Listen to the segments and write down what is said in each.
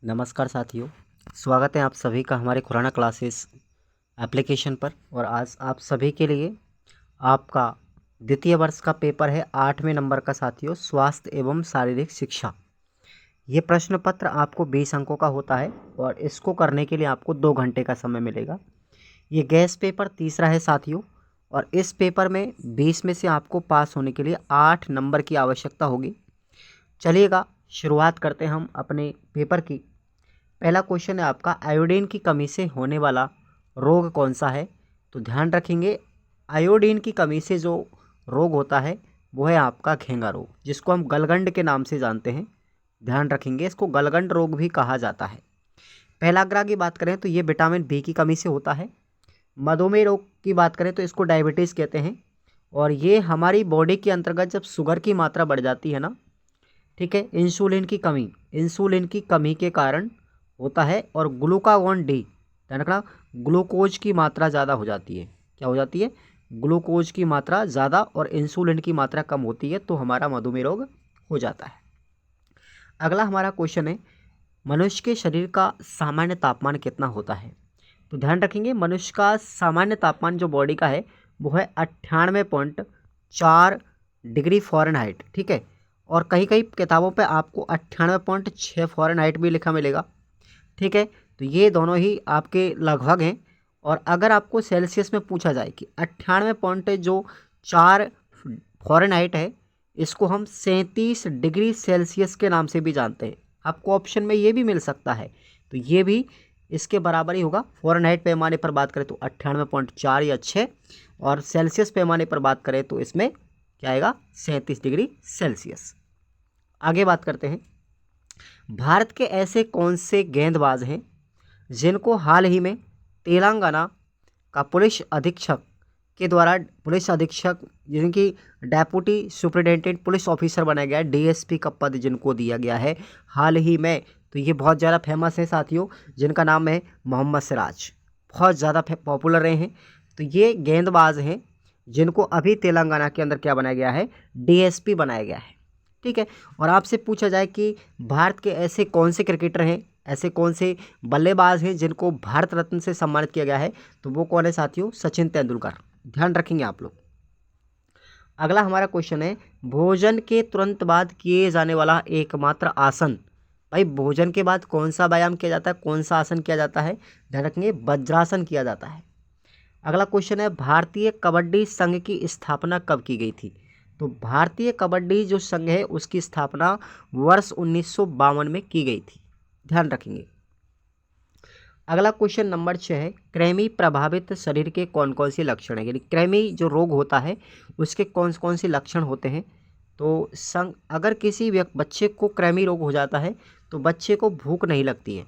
नमस्कार साथियों, स्वागत है आप सभी का हमारे खुराना क्लासेस एप्लीकेशन पर। और आज आप सभी के लिए आपका द्वितीय वर्ष का पेपर है 8वें नंबर का साथियों, स्वास्थ्य एवं शारीरिक शिक्षा। ये प्रश्न पत्र आपको 20 अंकों का होता है और इसको करने के लिए आपको 2 घंटे का समय मिलेगा। ये गैस पेपर तीसरा है साथियों, और इस पेपर में 20 में से आपको पास होने के लिए 8 नंबर की आवश्यकता होगी। चलिएगा शुरुआत करते हैं हम अपने पेपर की। पहला क्वेश्चन है आपका, आयोडीन की कमी से होने वाला रोग कौन सा है। तो ध्यान रखेंगे, आयोडीन की कमी से जो रोग होता है वो है आपका घेंगा रोग, जिसको हम गलगंड के नाम से जानते हैं। ध्यान रखेंगे, इसको गलगंड रोग भी कहा जाता है। पहलाग्रा की बात करें तो ये विटामिन बी की कमी से होता है। मधुमेह रोग की बात करें तो इसको डायबिटीज़ कहते हैं। और ये हमारी बॉडी के अंतर्गत जब शुगर की मात्रा बढ़ जाती है ना, ठीक है, इंसुलिन की कमी के कारण होता है। और ग्लूकागॉन डी, ध्यान रखना, ग्लूकोज की मात्रा ज़्यादा हो जाती है। क्या हो जाती है? ग्लूकोज की मात्रा ज़्यादा और इंसुलिन की मात्रा कम होती है, तो हमारा मधुमेह रोग हो जाता है। अगला हमारा क्वेश्चन है, मनुष्य के शरीर का सामान्य तापमान कितना होता है। तो ध्यान रखेंगे, मनुष्य का सामान्य तापमान जो बॉडी का है वो है 98.4 डिग्री फ़ारेनहाइट, ठीक है। और कहीं कहीं किताबों पे आपको 98.6 फ़ारेनहाइट भी लिखा मिलेगा, ठीक है। तो ये दोनों ही आपके लगभग हैं। और अगर आपको सेल्सियस में पूछा जाए कि 98.4 फ़ारेनहाइट है, इसको हम 37 डिग्री सेल्सियस के नाम से भी जानते हैं। आपको ऑप्शन में ये भी मिल सकता है, तो ये भी इसके बराबर ही होगा। फ़ारेनहाइट पैमाने पर बात करें तो 98.4 या 6, और सेल्सियस पैमाने पर बात करें तो इसमें क्या आएगा, 37 डिग्री सेल्सियस। आगे बात करते हैं, भारत के ऐसे कौन से गेंदबाज हैं जिनको हाल ही में तेलंगाना का पुलिस अधीक्षक जिनकी डेप्यूटी सुपरिटेंडेंट पुलिस ऑफिसर बनाया गया है, डीएसपी का पद जिनको दिया गया है हाल ही में। तो ये बहुत ज़्यादा फेमस है साथियों, जिनका नाम है मोहम्मद सिराज, बहुत ज़्यादा पॉपुलर रहे हैं। तो ये गेंदबाज हैं जिनको अभी तेलंगाना के अंदर क्या बनाया गया है, डीएसपी बनाया गया है, ठीक है। और आपसे पूछा जाए कि भारत के ऐसे कौन से क्रिकेटर हैं, ऐसे कौन से बल्लेबाज हैं जिनको भारत रत्न से सम्मानित किया गया है, तो वो कौन है साथियों, सचिन तेंदुलकर। ध्यान रखेंगे आप लोग। अगला हमारा क्वेश्चन है, भोजन के तुरंत बाद किए जाने वाला एकमात्र आसन। भाई भोजन के बाद कौन सा व्यायाम किया जाता है, कौन सा आसन किया जाता है? ध्यान रखेंगे, वज्रासन किया जाता है। अगला क्वेश्चन है, भारतीय कबड्डी संघ की स्थापना कब की गई थी। तो भारतीय कबड्डी जो संघ है उसकी स्थापना वर्ष 1952 में की गई थी। ध्यान रखेंगे। अगला क्वेश्चन नंबर 6 है, कृमि प्रभावित शरीर के कौन कौन से लक्षण हैं, यानी कृमि जो रोग होता है उसके कौन कौन से लक्षण होते हैं। तो अगर किसी बच्चे को कृमि रोग हो जाता है तो बच्चे को भूख नहीं लगती है,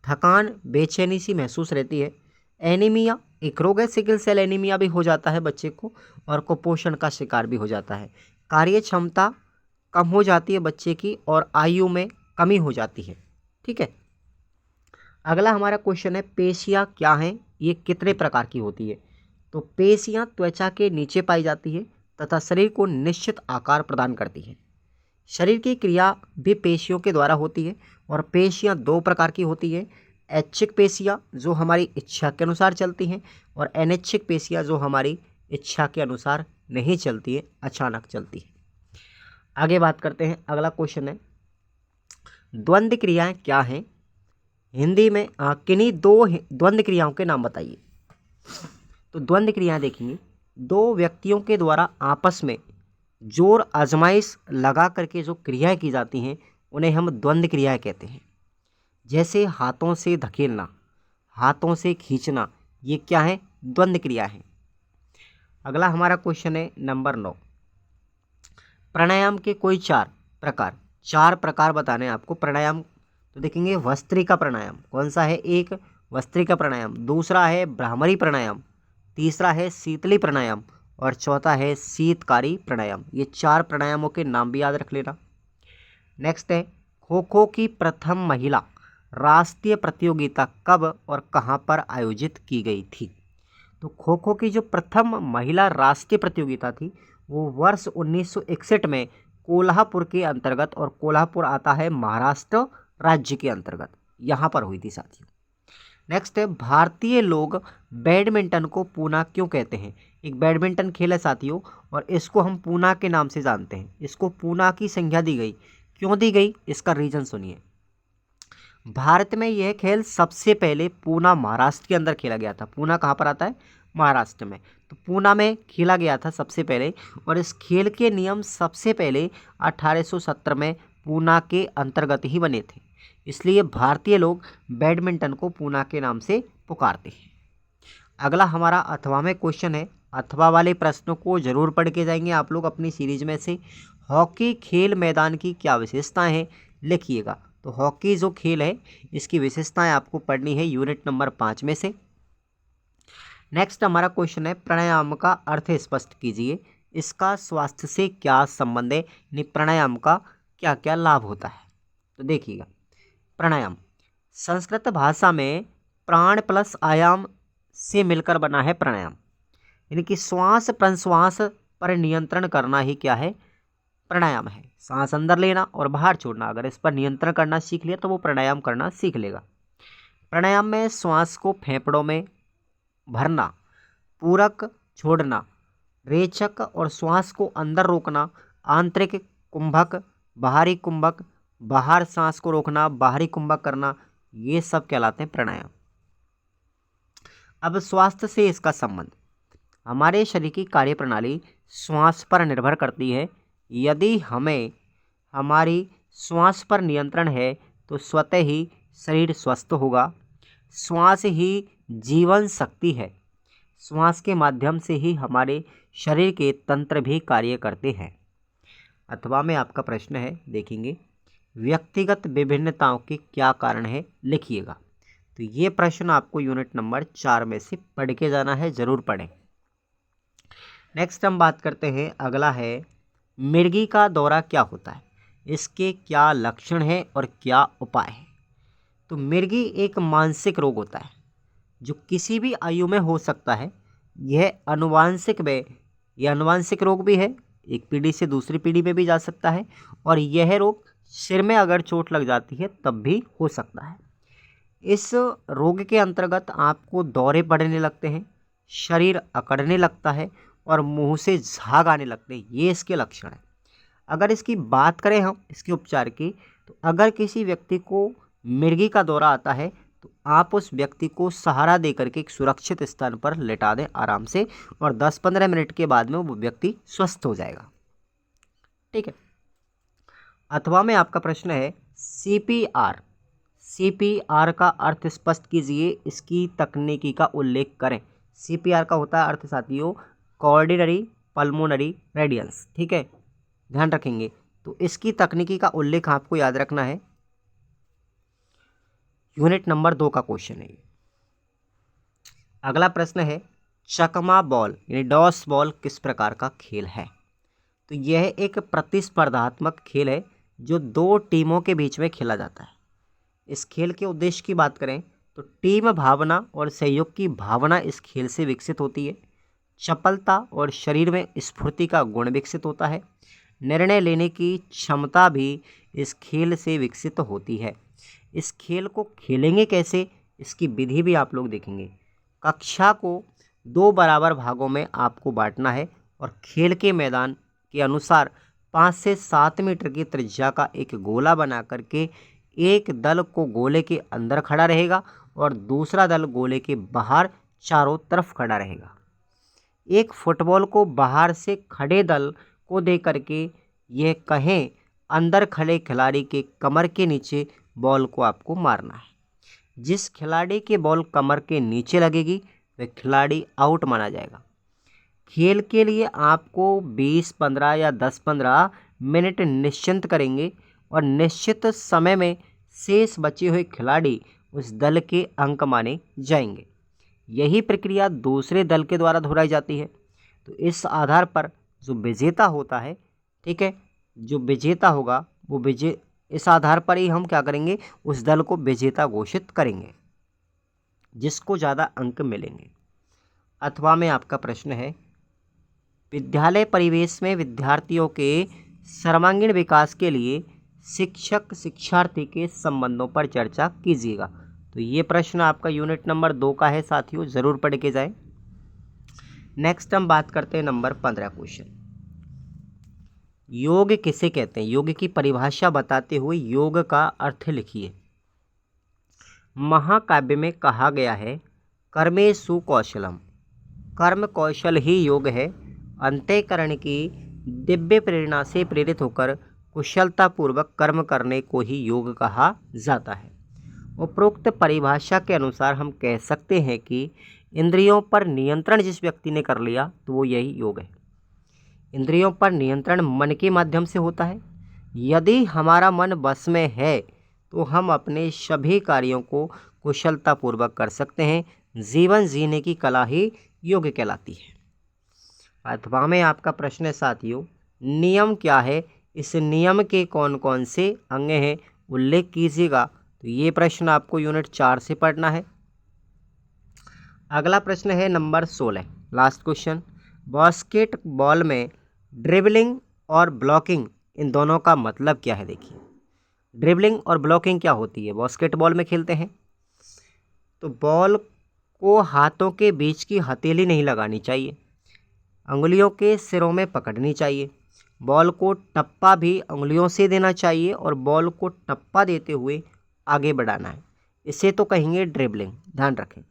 थकान बेचैनी सी महसूस रहती है, एनीमिया एक रोग है, सिकल सेल एनीमिया भी हो जाता है बच्चे को, और कुपोषण का शिकार भी हो जाता है, कार्य क्षमता कम हो जाती है बच्चे की, और आयु में कमी हो जाती है, ठीक है। अगला हमारा क्वेश्चन है, पेशियाँ क्या हैं, ये कितने प्रकार की होती है। तो पेशियाँ त्वचा के नीचे पाई जाती है तथा शरीर को निश्चित आकार प्रदान करती है। शरीर की क्रिया भी पेशियों के द्वारा होती है, और पेशियाँ 2 प्रकार की होती है, ऐच्छिक पेशियाँ जो हमारी इच्छा के अनुसार चलती हैं, और अनैच्छिक पेशियाँ जो हमारी इच्छा के अनुसार नहीं चलती है, अचानक चलती है। आगे बात करते हैं, अगला क्वेश्चन है, द्वंद्व क्रियाएं क्या हैं, हिंदी में किन्हीं 2 द्वंद्व क्रियाओं के नाम बताइए। तो द्वंद्व क्रियाएं देखेंगे, 2 व्यक्तियों के द्वारा आपस में जोर आजमाइश लगा करके जो क्रियाएं की जाती हैं उन्हें हम द्वंद्व क्रियाएं कहते हैं। जैसे हाथों से धकेलना, हाथों से खींचना, ये क्या है, द्वंद्व क्रिया है। अगला हमारा क्वेश्चन है नंबर 9, प्राणायाम के कोई 4 प्रकार बताने हैं आपको प्राणायाम। तो देखेंगे, वस्त्रिका प्राणायाम कौन सा है, एक वस्त्रिका प्राणायाम, दूसरा है भ्रामरी प्राणायाम, तीसरा है शीतली प्राणायाम, और चौथा है शीतकारी प्राणायाम। ये 4 प्राणायामों के नाम भी याद रख लेना। नेक्स्ट है, खो खो की प्रथम महिला राष्ट्रीय प्रतियोगिता कब और कहां पर आयोजित की गई थी। तो खो खो की जो प्रथम महिला राष्ट्रीय प्रतियोगिता थी वो वर्ष 1961 में कोल्हापुर के अंतर्गत, और कोल्हापुर आता है महाराष्ट्र राज्य के अंतर्गत, यहाँ पर हुई थी साथियों। नेक्स्ट है, भारतीय लोग बैडमिंटन को पूना क्यों कहते हैं। एक बैडमिंटन खेल है साथियों, और इसको हम पूना के नाम से जानते हैं। इसको पूना की संज्ञा दी गई, क्यों दी गई, इसका रीजन सुनिए। भारत में यह खेल सबसे पहले पूना महाराष्ट्र के अंदर खेला गया था। पूना कहाँ पर आता है, महाराष्ट्र में। तो पूना में खेला गया था सबसे पहले, और इस खेल के नियम सबसे पहले 1870 में पूना के अंतर्गत ही बने थे। इसलिए भारतीय लोग बैडमिंटन को पूना के नाम से पुकारते हैं। अगला हमारा अथवा में क्वेश्चन है। अथवा वाले प्रश्नों को जरूर पढ़ के जाएंगे आप लोग अपनी सीरीज में से। हॉकी खेल मैदान की क्या विशेषताएं हैं, लिखिएगा। तो हॉकी जो खेल है इसकी विशेषताएं आपको पढ़नी है यूनिट नंबर 5 में से। नेक्स्ट हमारा क्वेश्चन है, प्राणायाम का अर्थ स्पष्ट कीजिए, इसका स्वास्थ्य से क्या संबंध है, यानी प्राणायाम का क्या क्या लाभ होता है। तो देखिएगा, प्राणायाम संस्कृत भाषा में प्राण प्लस आयाम से मिलकर बना है प्राणायाम, यानी कि श्वास प्रश्वास पर नियंत्रण करना ही क्या है, प्राणायाम है। सांस अंदर लेना और बाहर छोड़ना, अगर इस पर नियंत्रण करना सीख लिया तो वो प्राणायाम करना सीख लेगा। प्राणायाम में श्वास को फेफड़ों में भरना, पूरक छोड़ना, रेचक और श्वास को अंदर रोकना, आंतरिक कुंभक, बाहरी कुंभक, बाहर सांस को रोकना, बाहरी कुंभक करना, ये सब कहलाते हैं प्राणायाम। अब स्वास्थ्य से इसका संबंध, हमारे शरीर की कार्यप्रणाली श्वास पर निर्भर करती है। यदि हमें हमारी श्वास पर नियंत्रण है तो स्वतः ही शरीर स्वस्थ होगा। श्वास ही जीवन शक्ति है। श्वास के माध्यम से ही हमारे शरीर के तंत्र भी कार्य करते हैं। अथवा में आपका प्रश्न है, देखेंगे, व्यक्तिगत विभिन्नताओं के क्या कारण है, लिखिएगा। तो ये प्रश्न आपको यूनिट नंबर 4 में से पढ़ के जाना है, जरूर पढ़ें। नेक्स्ट हम बात करते हैं, अगला है मिर्गी का दौरा क्या होता है, इसके क्या लक्षण हैं और क्या उपाय है। तो मिर्गी एक मानसिक रोग होता है जो किसी भी आयु में हो सकता है। यह अनुवांशिक रोग भी है, एक पीढ़ी से दूसरी पीढ़ी में भी जा सकता है, और यह रोग सिर में अगर चोट लग जाती है तब भी हो सकता है। इस रोग के अंतर्गत आपको दौरे पड़ने लगते हैं, शरीर अकड़ने लगता है और मुंह से झाग आने लगते हैं, ये इसके लक्षण हैं। अगर इसकी बात करें हम इसके उपचार की, तो अगर किसी व्यक्ति को मिर्गी का दौरा आता है तो आप उस व्यक्ति को सहारा देकर के एक सुरक्षित स्थान पर लेटा दें आराम से, और 10-15 मिनट के बाद में वो व्यक्ति स्वस्थ हो जाएगा। ठीक है। अथवा में आपका प्रश्न है, सीपीआर का अर्थ स्पष्ट कीजिए, इसकी तकनीकी का उल्लेख करें। सीपीआर का होता है अर्थ साथियों कोऑर्डिनरी पल्मोनरी रेडियंस। ठीक है, ध्यान रखेंगे। तो इसकी तकनीकी का उल्लेख आपको याद रखना है, यूनिट नंबर 2 का क्वेश्चन है ये। अगला प्रश्न है, चकमा बॉल यानी डॉस बॉल किस प्रकार का खेल है। तो यह एक प्रतिस्पर्धात्मक खेल है जो 2 टीमों के बीच में खेला जाता है। इस खेल के उद्देश्य की बात करें तो टीम भावना और सहयोग की भावना इस खेल से विकसित होती है। चपलता और शरीर में स्फूर्ति का गुण विकसित होता है। निर्णय लेने की क्षमता भी इस खेल से विकसित होती है। इस खेल को खेलेंगे कैसे, इसकी विधि भी आप लोग देखेंगे। कक्षा को 2 बराबर भागों में आपको बांटना है और खेल के मैदान के अनुसार 5 से 7 मीटर की त्रिज्या का एक गोला बना करके एक दल को गोले के अंदर खड़ा रहेगा और दूसरा दल गोले के बाहर चारों तरफ खड़ा रहेगा। एक फुटबॉल को बाहर से खड़े दल को दे करके यह कहें अंदर खड़े खिलाड़ी के कमर के नीचे बॉल को आपको मारना है। जिस खिलाड़ी के बॉल कमर के नीचे लगेगी वह खिलाड़ी आउट माना जाएगा। खेल के लिए आपको 20-15 या 10-15 मिनट निश्चिंत करेंगे और निश्चित समय में शेष बचे हुए खिलाड़ी उस दल के अंक माने जाएंगे। यही प्रक्रिया दूसरे दल के द्वारा दोहराई जाती है। तो इस आधार पर जो विजेता होता है, ठीक है, जो विजेता होगा वो इस आधार पर ही हम क्या करेंगे, उस दल को विजेता घोषित करेंगे जिसको ज़्यादा अंक मिलेंगे। अथवा में आपका प्रश्न है, विद्यालय परिवेश में विद्यार्थियों के सर्वांगीण विकास के लिए शिक्षक शिक्षार्थी के संबंधों पर चर्चा कीजिएगा। तो ये प्रश्न आपका यूनिट नंबर 2 का है साथियों, ज़रूर पढ़ के जाएं। नेक्स्ट हम बात करते हैं नंबर 15 क्वेश्चन। योग किसे कहते हैं? योग की परिभाषा बताते हुए योग का अर्थ लिखिए। महाकाव्य में कहा गया है कर्मेषु कौशलम, कर्म कौशल ही योग है। अंतःकरण की दिव्य प्रेरणा से प्रेरित होकर कुशलतापूर्वक कर्म करने को ही योग कहा जाता है। उपरोक्त परिभाषा के अनुसार हम कह सकते हैं कि इंद्रियों पर नियंत्रण जिस व्यक्ति ने कर लिया तो वो यही योग है। इंद्रियों पर नियंत्रण मन के माध्यम से होता है। यदि हमारा मन वश में है तो हम अपने सभी कार्यों को कुशलतापूर्वक कर सकते हैं। जीवन जीने की कला ही योग कहलाती है। अथवा में आपका प्रश्न है साथियों, नियम क्या है? इस नियम के कौन कौन से अंग हैं, उल्लेख कीजिएगा। तो ये प्रश्न आपको यूनिट 4 से पढ़ना है। अगला प्रश्न है नंबर 16, लास्ट क्वेश्चन। बास्केटबॉल में ड्रिबलिंग और ब्लॉकिंग, इन दोनों का मतलब क्या है? देखिए, ड्रिबलिंग और ब्लॉकिंग क्या होती है? बास्केटबॉल में खेलते हैं तो बॉल को हाथों के बीच की हथेली नहीं लगानी चाहिए, अंगुलियों के सिरों में पकड़नी चाहिए। बॉल को टप्पा भी अंगुलियों से देना चाहिए और बॉल को टप्पा देते हुए आगे बढ़ाना है। इसे तो कहेंगे ड्रिबलिंग, ध्यान रखें।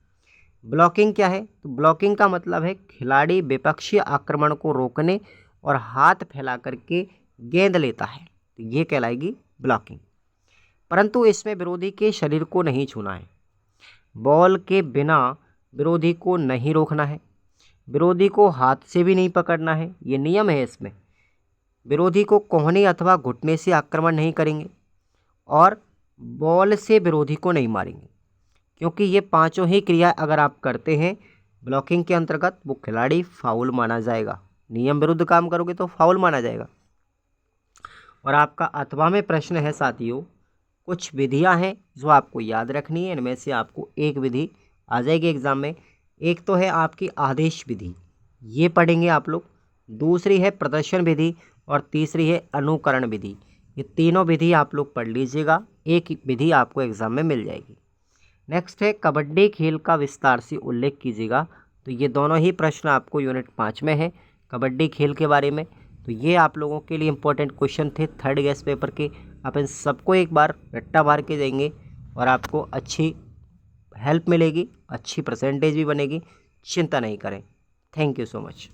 ब्लॉकिंग क्या है? तो ब्लॉकिंग का मतलब है खिलाड़ी विपक्षी आक्रमण को रोकने और हाथ फैला करके गेंद लेता है, तो ये कहलाएगी ब्लॉकिंग। परंतु इसमें विरोधी के शरीर को नहीं छूना है, बॉल के बिना विरोधी को नहीं रोकना है, विरोधी को हाथ से भी नहीं पकड़ना है, ये नियम है इसमें। विरोधी को कोहनी अथवा घुटने से आक्रमण नहीं करेंगे और बॉल से विरोधी को नहीं मारेंगे, क्योंकि ये पांचों ही क्रिया अगर आप करते हैं ब्लॉकिंग के अंतर्गत, वो खिलाड़ी फाउल माना जाएगा। नियम विरुद्ध काम करोगे तो फाउल माना जाएगा। और आपका अथवा में प्रश्न है साथियों, कुछ विधियां हैं जो आपको याद रखनी है। इनमें से आपको एक विधि आ जाएगी एग्जाम में। एक तो है आपकी आदेश विधि, ये पढ़ेंगे आप लोग। दूसरी है प्रदर्शन विधि और तीसरी है अनुकरण विधि। ये तीनों विधि आप लोग पढ़ लीजिएगा, एक विधि आपको एग्जाम में मिल जाएगी। नेक्स्ट है कबड्डी खेल का विस्तार से उल्लेख कीजिएगा। तो ये दोनों ही प्रश्न आपको यूनिट 5 में है, कबड्डी खेल के बारे में। तो ये आप लोगों के लिए इंपॉर्टेंट क्वेश्चन थे थर्ड गेस्ट पेपर के। आप इन सबको एक बार रट्टा मार के देंगे और आपको अच्छी हेल्प मिलेगी, अच्छी परसेंटेज भी बनेगी। चिंता नहीं करें। Thank you so much.